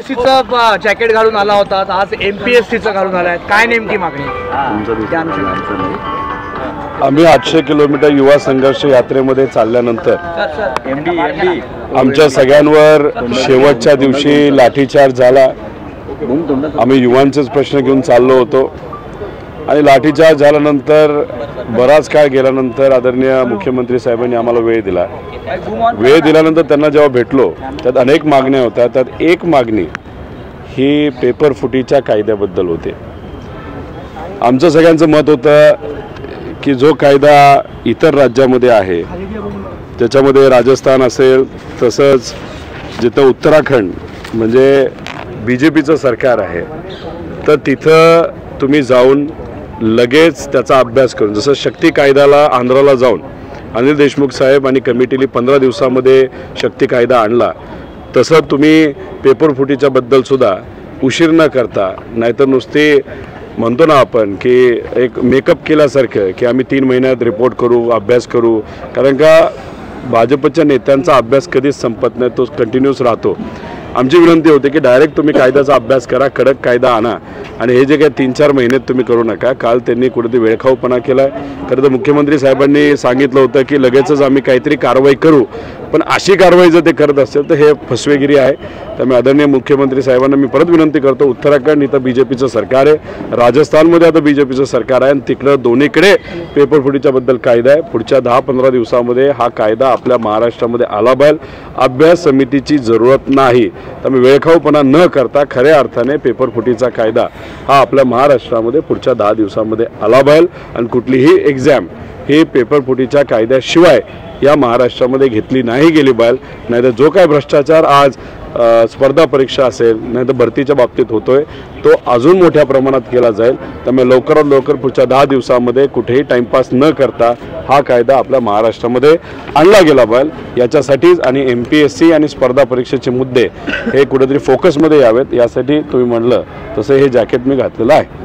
एमपीएससीचं jacket घालून आला होता, आज एमपीएससीचं घालून आलाय, काय नेमकी मागणी? आम्ही 800 किलोमीटर युवा संघर्ष यात्रेमध्ये चालल्यानंतर आमच्या सगळ्यांवर शेवटच्या दिवशी लाठीचार्ज झाला। आम्ही युवांचेच प्रश्न घेऊन चाललो होतो आणि लाठीचार्ज झाल्यानंतर बराच काळ गेल्यानंतर आदरणीय मुख्यमंत्री साहेबांनी आम्हाला वेळ दिला। वेळ दिल्यानंतर त्यांना जेव्हा भेटलो त्यात अनेक मागण्या होत्या। त्यात एक मागणी ही पेपर फुटीच्या कायद्याबद्दल होते। आमचं सगळ्यांचं मत होतं की जो कायदा इतर राज्यामध्ये आहे, त्याच्यामध्ये राजस्थान असेल, तसंच जिथं उत्तराखंड म्हणजे BJPचं सरकार आहे, तर तिथं तुम्ही जाऊन लगेच त्याचा अभ्यास करून, जसं शक्ती कायद्याला आंध्राला जाऊन अनिल देशमुख साहेब आणि कमिटीने 15 दिवसामध्ये शक्ती कायदा आणला, तसं तुम्ही पेपर फुटीच्या बद्दल सुद्धा उशीर न करता, नाहीतर नुसते म्हणतो ना आपण की एक मेकअप केल्यासारखं की आम्ही 3 महिन्यात रिपोर्ट करू, अभ्यास करू, कारण का भाजपच्या नेत्यांचा अभ्यास कधीच संपत नाही, तो कंटिन्यूस राहतो। आमची विनंती होती की डायरेक्ट तुम्ही कायद्याचा अभ्यास करा, कडक कायदा आणा आणि हे जे काही 3-4 महिन्यात तुम्ही करू नका। काल त्यांनी कुठेतरी वेळखाऊपणा केला आहे। खरं तर मुख्यमंत्री साहेबांनी सांगितलं होतं की लगेचच आम्ही काहीतरी कारवाई करू, पण अशी कारवाई जर ते करत असेल तर हे फसवेगिरी आहे। त्यामुळे आदरणीय मुख्यमंत्री साहेबांना मी परत विनंती करतो, उत्तराखंड इथं BJPचं सरकार आहे, राजस्थानमध्ये आता BJPचं सरकार आहे आणि तिकडं दोन्हीकडे पेपर फुटीच्याबद्दल कायदा आहे। पुढच्या 10-15 दिवसामध्ये हा कायदा आपल्या महाराष्ट्रामध्ये आला पाहिजे। अभ्यास समितीची जरूरत नाही। त्यामुळे वेळखाऊपणा न करता खऱ्या अर्थाने पेपर फुटीचा कायदा हा आपल्या महाराष्ट्रामध्ये पुढच्या 10 दिवसामध्ये आला पाहिजे आणि कुठलीही एक्झाम ही पेपर फुटीच्या कायद्याशिवाय या महाराष्ट्रामध्ये घेतली नाही गेली पाहिजे। नाहीतर जो काय भ्रष्टाचार आज स्पर्धा परीक्षा असेल, नाहीतर भरतीच्या बाबतीत होतोय, तो अजून मोठ्या प्रमाणात केला जाईल। त्यामुळे लवकरात लवकर पुढच्या 10 दिवसामध्ये कुठेही टाइमपास न करता हा कायदा आपल्या महाराष्ट्रामध्ये आणला गेला पाहिजे। याच्यासाठीच आणि MPSC आणि स्पर्धा परीक्षेचे मुद्दे हे कुठेतरी फोकसमध्ये यावेत, यासाठी तुम्ही म्हणलं तसं हे जॅकेट मी घातलेलं आहे।